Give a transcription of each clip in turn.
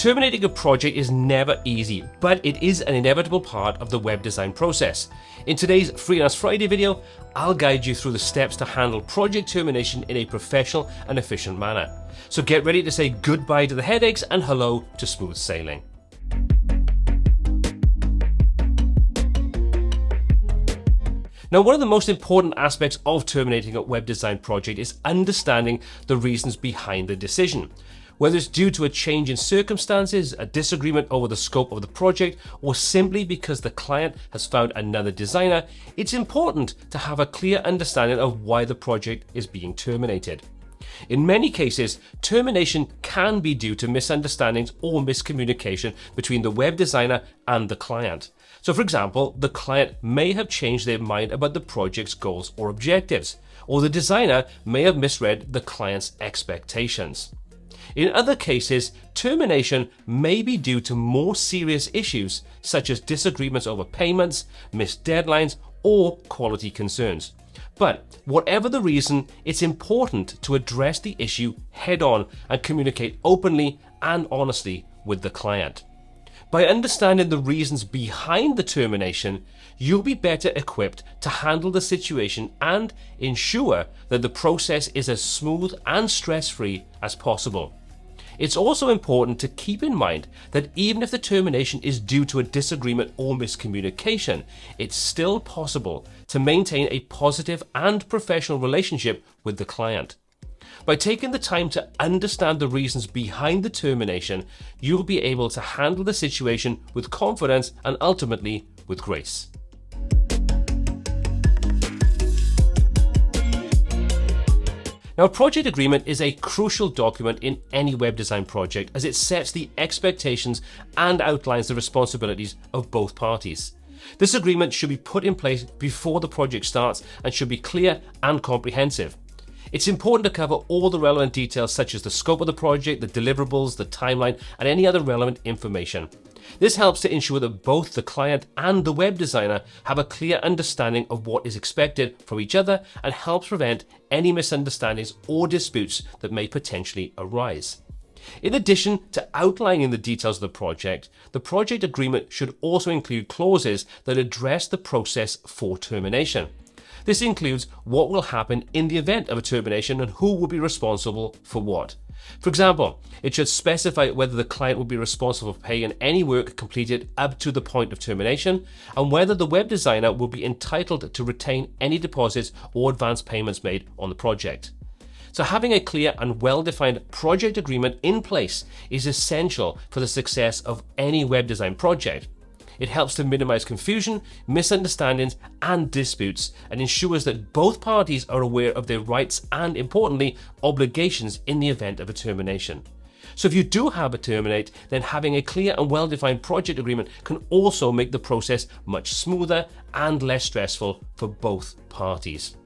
Terminating a project is never easy, but it is an inevitable part of the web design process. In today's Freelance Friday video, I'll guide you through the steps to handle project termination in a professional and efficient manner. So get ready to say goodbye to the headaches and hello to smooth sailing. Now, one of the most important aspects of terminating a web design project is understanding the reasons behind the decision. Whether it's due to a change in circumstances, a disagreement over the scope of the project, or simply because the client has found another designer, it's important to have a clear understanding of why the project is being terminated. In many cases, termination can be due to misunderstandings or miscommunication between the web designer and the client. So for example, the client may have changed their mind about the project's goals or objectives, or the designer may have misread the client's expectations. In other cases, termination may be due to more serious issues such as disagreements over payments, missed deadlines, or quality concerns. But whatever the reason, it's important to address the issue head on and communicate openly and honestly with the client. By understanding the reasons behind the termination, you'll be better equipped to handle the situation and ensure that the process is as smooth and stress-free as possible. It's also important to keep in mind that even if the termination is due to a disagreement or miscommunication, it's still possible to maintain a positive and professional relationship with the client. By taking the time to understand the reasons behind the termination, you'll be able to handle the situation with confidence and ultimately with grace. Now, a project agreement is a crucial document in any web design project as it sets the expectations and outlines the responsibilities of both parties. This agreement should be put in place before the project starts and should be clear and comprehensive. It's important to cover all the relevant details such as the scope of the project, the deliverables, the timeline, and any other relevant information. This helps to ensure that both the client and the web designer have a clear understanding of what is expected from each other and helps prevent any misunderstandings or disputes that may potentially arise. In addition to outlining the details of the project agreement should also include clauses that address the process for termination. This includes what will happen in the event of a termination and who will be responsible for what. For example, it should specify whether the client will be responsible for paying any work completed up to the point of termination and whether the web designer will be entitled to retain any deposits or advance payments made on the project. So having a clear and well-defined project agreement in place is essential for the success of any web design project. It helps to minimize confusion, misunderstandings, and disputes, and ensures that both parties are aware of their rights and, importantly, obligations in the event of a termination. So if you do have a terminate, then having a clear and well-defined project agreement can also make the process much smoother and less stressful for both parties.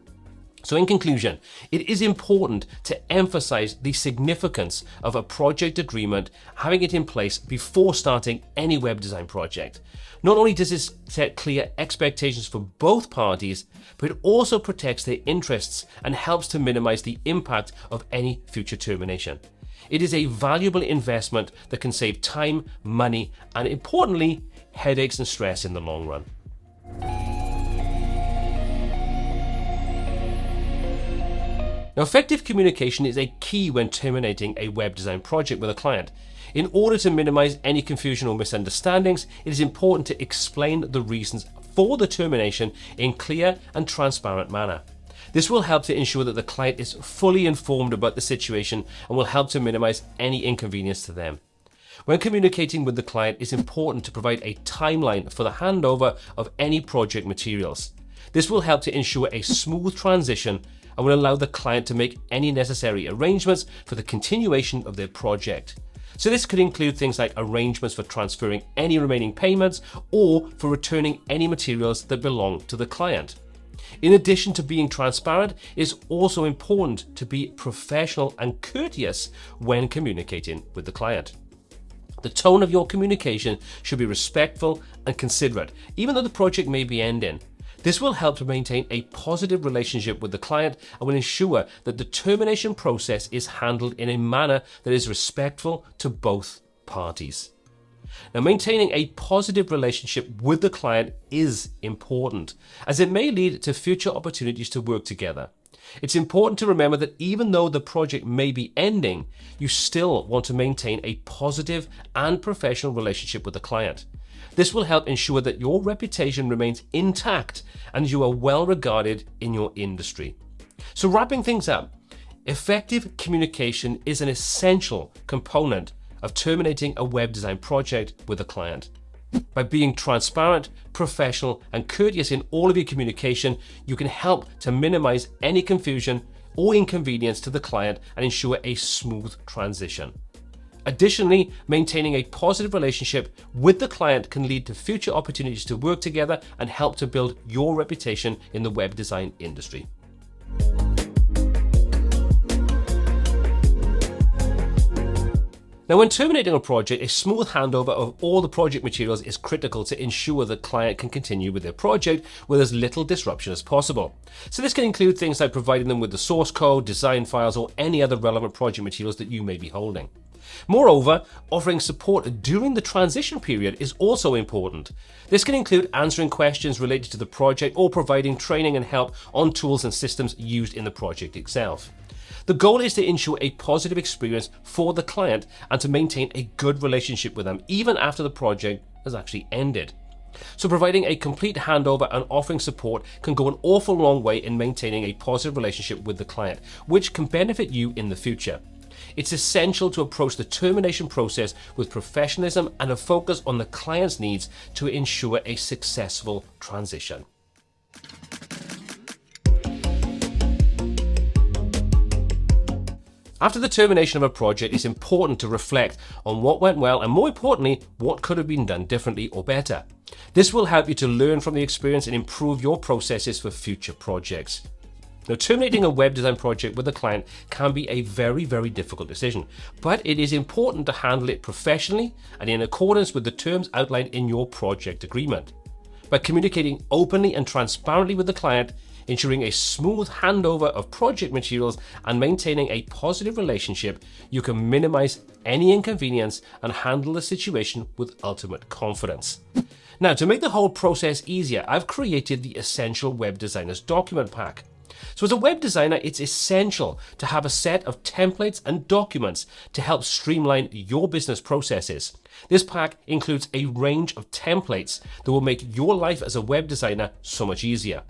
So in conclusion, it is important to emphasize the significance of a project agreement, having it in place before starting any web design project. Not only does this set clear expectations for both parties, but it also protects their interests and helps to minimize the impact of any future termination. It is a valuable investment that can save time, money, and importantly, headaches and stress in the long run. Now, effective communication is a key when terminating a web design project with a client. In order to minimize any confusion or misunderstandings, it is important to explain the reasons for the termination in clear and transparent manner. This will help to ensure that the client is fully informed about the situation and will help to minimize any inconvenience to them. When communicating with the client, it's important to provide a timeline for the handover of any project materials. This will help to ensure a smooth transition and will allow the client to make any necessary arrangements for the continuation of their project. So this could include things like arrangements for transferring any remaining payments or for returning any materials that belong to the client. In addition to being transparent, it's also important to be professional and courteous when communicating with the client. The tone of your communication should be respectful and considerate, even though the project may be ending. This will help to maintain a positive relationship with the client and will ensure that the termination process is handled in a manner that is respectful to both parties. Now, maintaining a positive relationship with the client is important, as it may lead to future opportunities to work together. It's important to remember that even though the project may be ending, you still want to maintain a positive and professional relationship with the client. This will help ensure that your reputation remains intact and you are well regarded in your industry. So, wrapping things up, effective communication is an essential component of terminating a web design project with a client. By being transparent, professional, and courteous in all of your communication, you can help to minimize any confusion or inconvenience to the client and ensure a smooth transition. Additionally, maintaining a positive relationship with the client can lead to future opportunities to work together and help to build your reputation in the web design industry. Now, when terminating a project, a smooth handover of all the project materials is critical to ensure the client can continue with their project with as little disruption as possible. So this can include things like providing them with the source code, design files, or any other relevant project materials that you may be holding. Moreover, offering support during the transition period is also important. This can include answering questions related to the project or providing training and help on tools and systems used in the project itself. The goal is to ensure a positive experience for the client and to maintain a good relationship with them even after the project has actually ended. So providing a complete handover and offering support can go an awful long way in maintaining a positive relationship with the client, which can benefit you in the future. It's essential to approach the termination process with professionalism and a focus on the client's needs to ensure a successful transition. After the termination of a project, it's important to reflect on what went well and, more importantly, what could have been done differently or better. This will help you to learn from the experience and improve your processes for future projects. Now, terminating a web design project with a client can be a very, very difficult decision, but it is important to handle it professionally and in accordance with the terms outlined in your project agreement. By communicating openly and transparently with the client, ensuring a smooth handover of project materials, and maintaining a positive relationship, you can minimize any inconvenience and handle the situation with ultimate confidence. Now, to make the whole process easier, I've created the Essential Web Designer's Document Pack. So as a web designer, it's essential to have a set of templates and documents to help streamline your business processes. This pack includes a range of templates that will make your life as a web designer so much easier.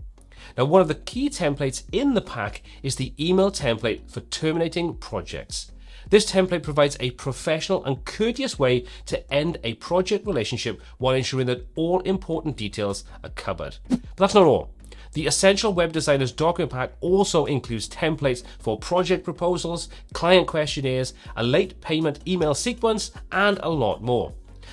Now, one of the key templates in the pack is the email template for terminating projects. This template provides a professional and courteous way to end a project relationship while ensuring that all important details are covered. But that's not all. The Essential Web Designer's Document Pack also includes templates for project proposals, client questionnaires, a late payment email sequence, and a lot more.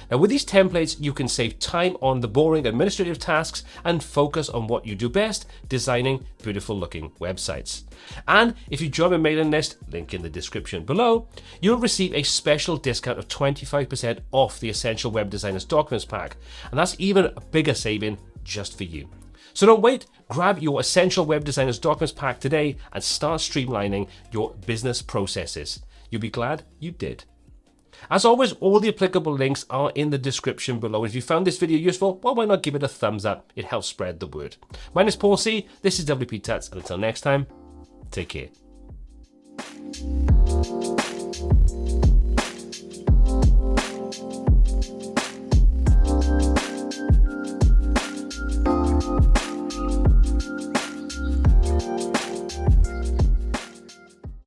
Now, with these templates, you can save time on the boring administrative tasks and focus on what you do best, designing beautiful looking websites. And if you join my mailing list, link in the description below, you'll receive a special discount of 25% off the Essential Web Designer's Documents Pack. And that's even a bigger saving just for you. So don't wait, grab your Essential Web Designer's Documents Pack today and start streamlining your business processes. You'll be glad you did. As always, all the applicable links are in the description below. If you found this video useful, well, why not give it a thumbs up? It helps spread the word. My name is Paul C. This is WPTuts, and until next time, take care.